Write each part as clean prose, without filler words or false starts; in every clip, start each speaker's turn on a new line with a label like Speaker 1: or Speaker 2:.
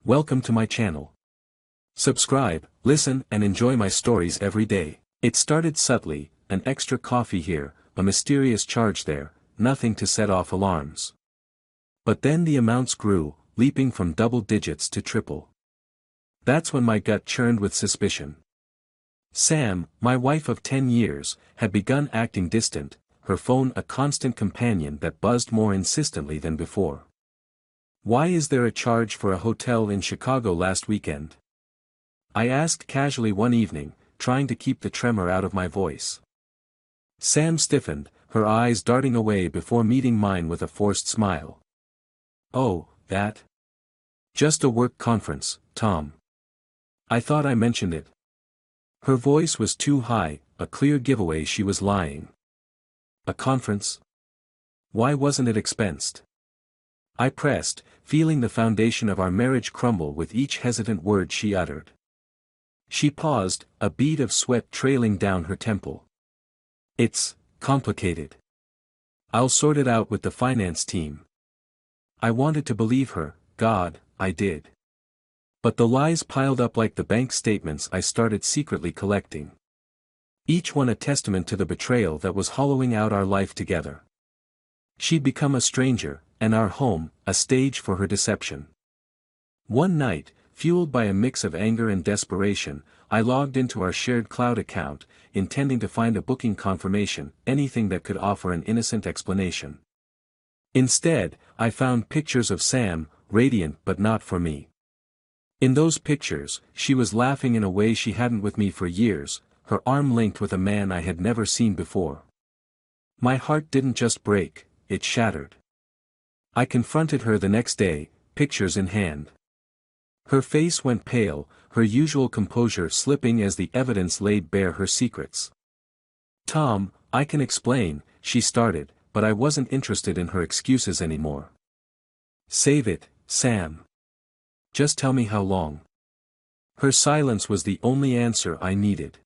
Speaker 1: Welcome to my channel. Subscribe, listen and enjoy my stories every day. It started subtly, an extra coffee here, a mysterious charge there, nothing to set off alarms. But then the amounts grew, leaping from double digits to triple. That's when my gut churned with suspicion. Sam, my wife of 10 years, had begun acting distant, her phone a constant companion that buzzed more insistently than before. "Why is there a charge for a hotel in Chicago last weekend?" I asked casually one evening, trying to keep the tremor out of my voice. Sam stiffened, her eyes darting away before meeting mine with a forced smile. "Oh, that? Just a work conference, Tom. I thought I mentioned it." Her voice was too high, a clear giveaway she was lying. "A conference? Why wasn't it expensed?" I pressed, feeling the foundation of our marriage crumble with each hesitant word she uttered. She paused, a bead of sweat trailing down her temple. "It's complicated. I'll sort it out with the finance team." I wanted to believe her, God, I did. But the lies piled up like the bank statements I started secretly collecting. Each one a testament to the betrayal that was hollowing out our life together. She'd become a stranger, and our home, a stage for her deception. One night, fueled by a mix of anger and desperation, I logged into our shared cloud account, intending to find a booking confirmation, anything that could offer an innocent explanation. Instead, I found pictures of Sam, radiant but not for me. In those pictures, she was laughing in a way she hadn't with me for years, her arm linked with a man I had never seen before. My heart didn't just break, it shattered. I confronted her the next day, pictures in hand. Her face went pale, her usual composure slipping as the evidence laid bare her secrets. "Tom, I can explain," she started, but I wasn't interested in her excuses anymore. "Save it, Sam. Just tell me how long." Her silence was the only answer I needed.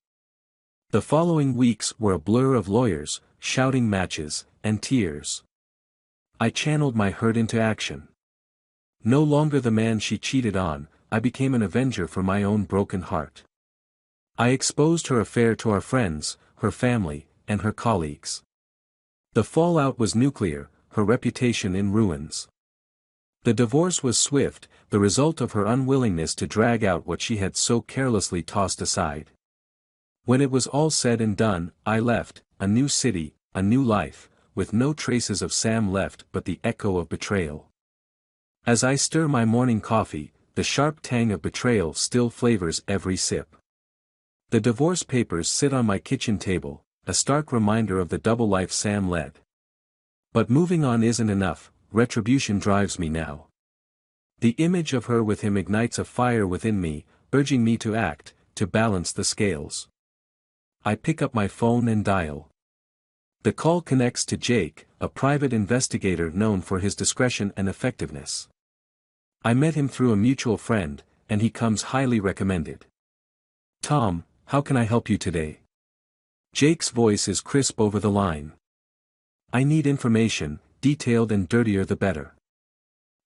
Speaker 1: The following weeks were a blur of lawyers, shouting matches, and tears. I channeled my hurt into action. No longer the man she cheated on, I became an avenger for my own broken heart. I exposed her affair to our friends, her family, and her colleagues. The fallout was nuclear, her reputation in ruins. The divorce was swift, the result of her unwillingness to drag out what she had so carelessly tossed aside. When it was all said and done, I left, a new city, a new life, with no traces of Sam left but the echo of betrayal. As I stir my morning coffee, the sharp tang of betrayal still flavors every sip. The divorce papers sit on my kitchen table, a stark reminder of the double life Sam led. But moving on isn't enough, retribution drives me now. The image of her with him ignites a fire within me, urging me to act, to balance the scales. I pick up my phone and dial. The call connects to Jake, a private investigator known for his discretion and effectiveness. I met him through a mutual friend, and he comes highly recommended. "Tom, how can I help you today?" Jake's voice is crisp over the line. "I need information, detailed and dirtier the better."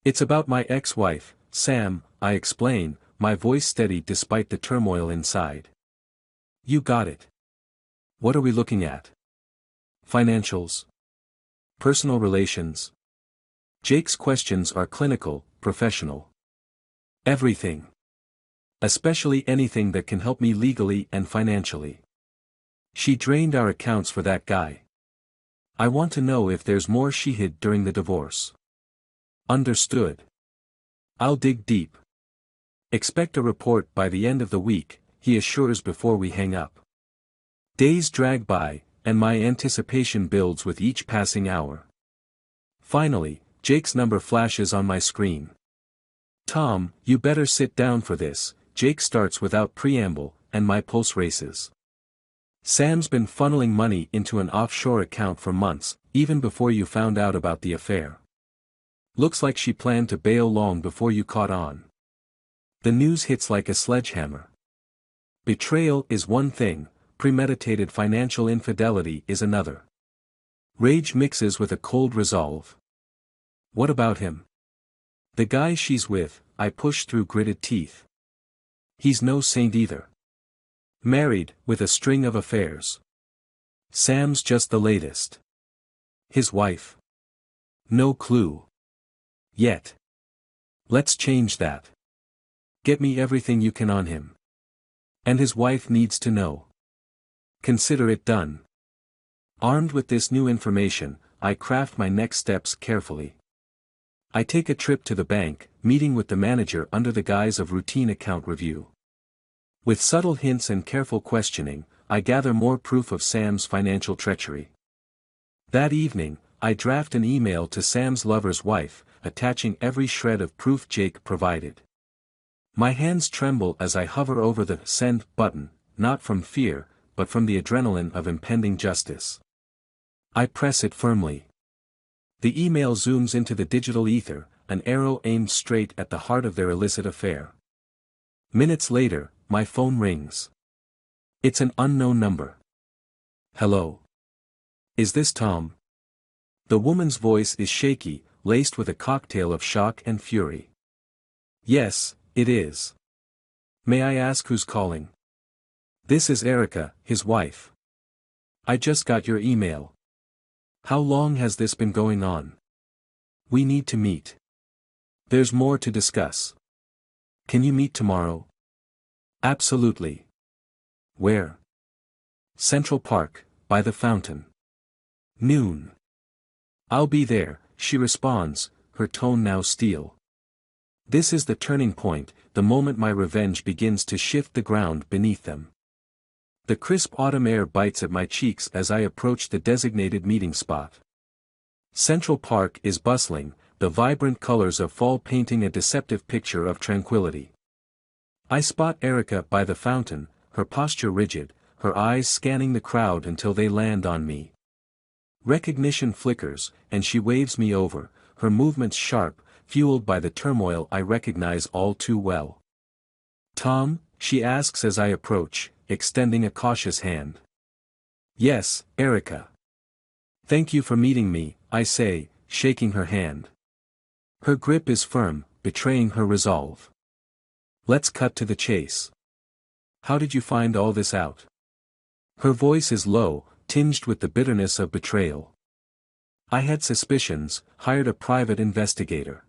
Speaker 1: "It's about my ex-wife, Sam," I explain, my voice steady despite the turmoil inside. "You got it. What are we looking at? Financials? Personal relations?" Jake's questions are clinical, professional. "Everything. Especially anything that can help me legally and financially. She drained our accounts for that guy. I want to know if there's more she hid during the divorce." "Understood. I'll dig deep. Expect a report by the end of the week," he assures before we hang up. Days drag by, and my anticipation builds with each passing hour. Finally, Jake's number flashes on my screen. "Tom, you better sit down for this," Jake starts without preamble, and my pulse races. "Sam's been funneling money into an offshore account for months, even before you found out about the affair. Looks like she planned to bail long before you caught on." The news hits like a sledgehammer. Betrayal is one thing, premeditated financial infidelity is another. Rage mixes with a cold resolve. "What about him?" The guy she's with, I push through gritted teeth. He's no saint either. Married, with a string of affairs. Sam's just the latest. His wife? No clue. Yet. Let's change that. Get me everything you can on him. And his wife needs to know. Consider it done. Armed with this new information, I craft my next steps carefully. I take a trip to the bank, meeting with the manager under the guise of routine account review. With subtle hints and careful questioning, I gather more proof of Sam's financial treachery. That evening, I draft an email to Sam's lover's wife, attaching every shred of proof Jake provided. My hands tremble as I hover over the send button, not from fear, but from the adrenaline of impending justice. I press it firmly. The email zooms into the digital ether, an arrow aimed straight at the heart of their illicit affair. Minutes later, my phone rings. It's an unknown number. Hello? Is this Tom? The woman's voice is shaky, laced with a cocktail of shock and fury. Yes, it is. May I ask who's calling? This is Erica, his wife. I just got your email. How long has this been going on? We need to meet. There's more to discuss. Can you meet tomorrow? Absolutely. Where? Central Park, by the fountain. Noon. I'll be there, she responds, her tone now steel. This is the turning point, the moment my revenge begins to shift the ground beneath them. The crisp autumn air bites at my cheeks as I approach the designated meeting spot. Central Park is bustling, the vibrant colors of fall painting a deceptive picture of tranquility. I spot Erica by the fountain, her posture rigid, her eyes scanning the crowd until they land on me. Recognition flickers, and she waves me over, her movements sharp, fueled by the turmoil I recognize all too well. Tom, she asks as I approach, extending a cautious hand. Yes, Erica. Thank you for meeting me, I say, shaking her hand. Her grip is firm, betraying her resolve. Let's cut to the chase. How did you find all this out? Her voice is low, tinged with the bitterness of betrayal. I had suspicions, hired a private investigator.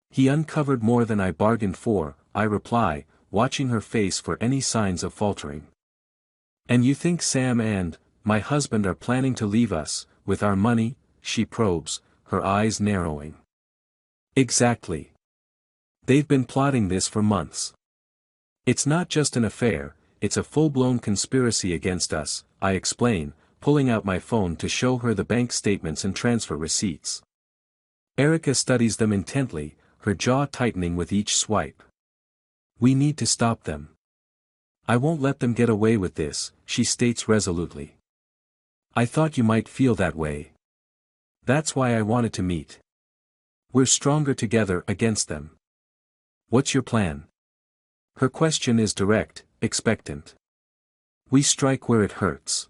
Speaker 1: He uncovered more than I bargained for, I reply, watching her face for any signs of faltering. And you think Sam and my husband are planning to leave us, with our money? She probes, her eyes narrowing. Exactly. They've been plotting this for months. It's not just an affair, it's a full-blown conspiracy against us, I explain, pulling out my phone to show her the bank statements and transfer receipts. Erica studies them intently, her jaw tightening with each swipe. We need to stop them. I won't let them get away with this, she states resolutely. I thought you might feel that way. That's why I wanted to meet. We're stronger together against them. What's your plan? Her question is direct, expectant. We strike where it hurts.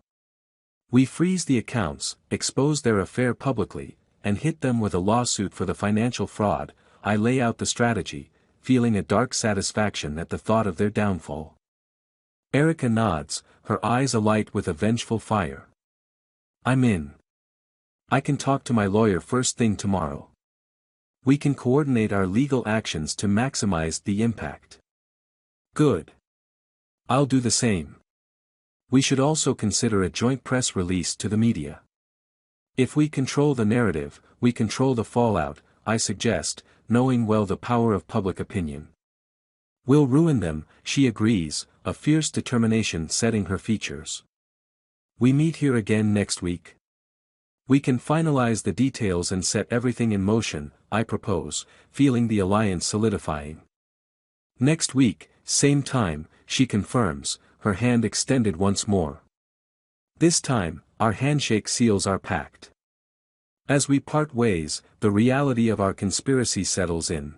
Speaker 1: We freeze the accounts, expose their affair publicly, and hit them with a lawsuit for the financial fraud. I lay out the strategy, feeling a dark satisfaction at the thought of their downfall. Erica nods, her eyes alight with a vengeful fire. I'm in. I can talk to my lawyer first thing tomorrow. We can coordinate our legal actions to maximize the impact. Good. I'll do the same. We should also consider a joint press release to the media. If we control the narrative, we control the fallout, I suggest, knowing well the power of public opinion. We'll ruin them, she agrees, a fierce determination setting her features. We meet here again next week. We can finalize the details and set everything in motion, I propose, feeling the alliance solidifying. Next week, same time, she confirms, her hand extended once more. This time, our handshake seals our pact. As we part ways, the reality of our conspiracy settles in.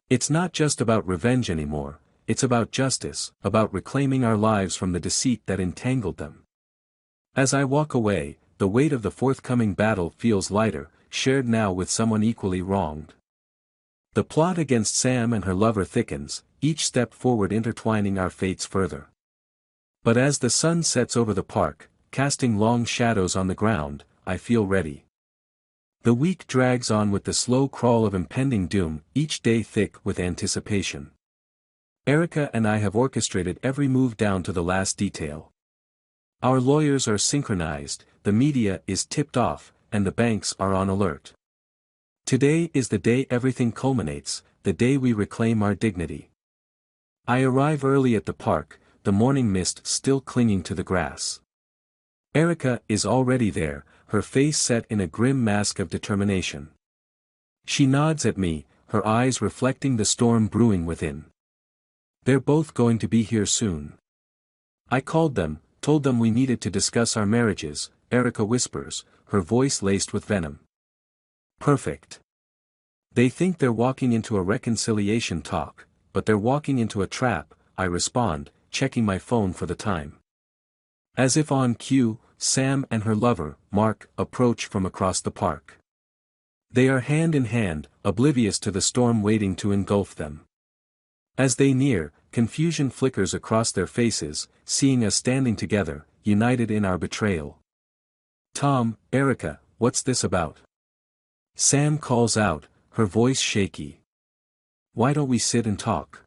Speaker 1: It's not just about revenge anymore, it's about justice, about reclaiming our lives from the deceit that entangled them. As I walk away, the weight of the forthcoming battle feels lighter, shared now with someone equally wronged. The plot against Sam and her lover thickens, each step forward intertwining our fates further. But as the sun sets over the park, casting long shadows on the ground, I feel ready. The week drags on with the slow crawl of impending doom, each day thick with anticipation. Erica and I have orchestrated every move down to the last detail. Our lawyers are synchronized, the media is tipped off, and the banks are on alert. Today is the day everything culminates, the day we reclaim our dignity. I arrive early at the park, the morning mist still clinging to the grass. Erica is already there, her face set in a grim mask of determination. She nods at me, her eyes reflecting the storm brewing within. They're both going to be here soon. I called them, told them we needed to discuss our marriages, Erica whispers, her voice laced with venom. Perfect. They think they're walking into a reconciliation talk, but they're walking into a trap, I respond, checking my phone for the time. As if on cue, Sam and her lover, Mark, approach from across the park. They are hand in hand, oblivious to the storm waiting to engulf them. As they near, confusion flickers across their faces, seeing us standing together, united in our betrayal. Tom, Erica, what's this about? Sam calls out, her voice shaky. Why don't we sit and talk?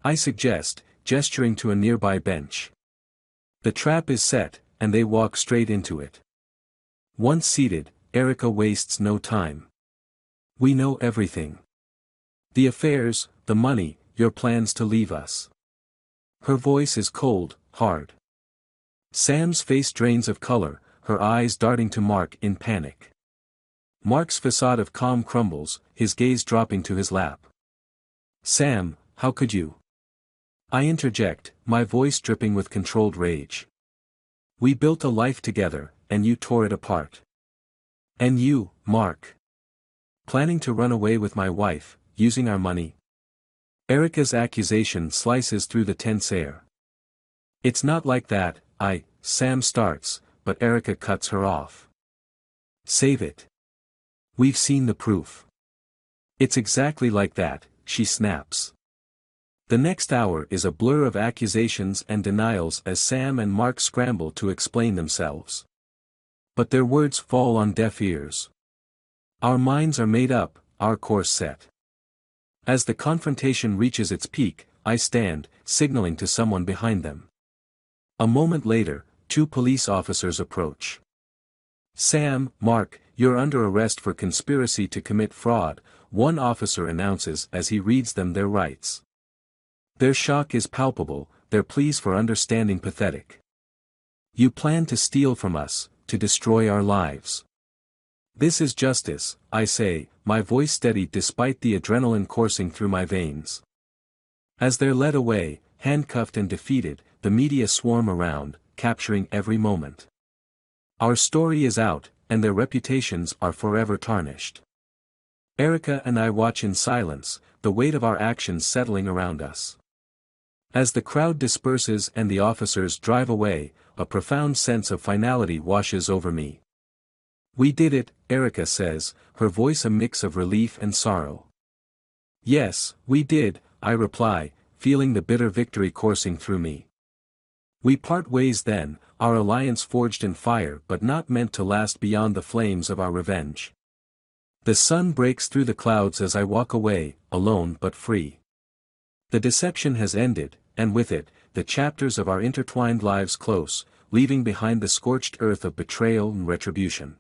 Speaker 1: I suggest, gesturing to a nearby bench. The trap is set, and they walk straight into it. Once seated, Erica wastes no time. We know everything. The affairs, the money, your plans to leave us. Her voice is cold, hard. Sam's face drains of color, her eyes darting to Mark in panic. Mark's facade of calm crumbles, his gaze dropping to his lap. Sam, how could you? I interject, my voice dripping with controlled rage. We built a life together, and you tore it apart. And you, Mark. Planning to run away with my wife, using our money? Erica's accusation slices through the tense air. It's not like that, Sam starts, but Erica cuts her off. Save it. We've seen the proof. It's exactly like that, she snaps. The next hour is a blur of accusations and denials as Sam and Mark scramble to explain themselves. But their words fall on deaf ears. Our minds are made up, our course set. As the confrontation reaches its peak, I stand, signaling to someone behind them. A moment later, 2 police officers approach. Sam, Mark, you're under arrest for conspiracy to commit fraud, one officer announces as he reads them their rights. Their shock is palpable, their pleas for understanding pathetic. You plan to steal from us, to destroy our lives. This is justice, I say, my voice steady despite the adrenaline coursing through my veins. As they're led away, handcuffed and defeated, the media swarm around, capturing every moment. Our story is out, and their reputations are forever tarnished. Erica and I watch in silence, the weight of our actions settling around us. As the crowd disperses and the officers drive away, a profound sense of finality washes over me. We did it, Erica says, her voice a mix of relief and sorrow. Yes, we did, I reply, feeling the bitter victory coursing through me. We part ways then, our alliance forged in fire but not meant to last beyond the flames of our revenge. The sun breaks through the clouds as I walk away, alone but free. The deception has ended, and with it, the chapters of our intertwined lives close, leaving behind the scorched earth of betrayal and retribution.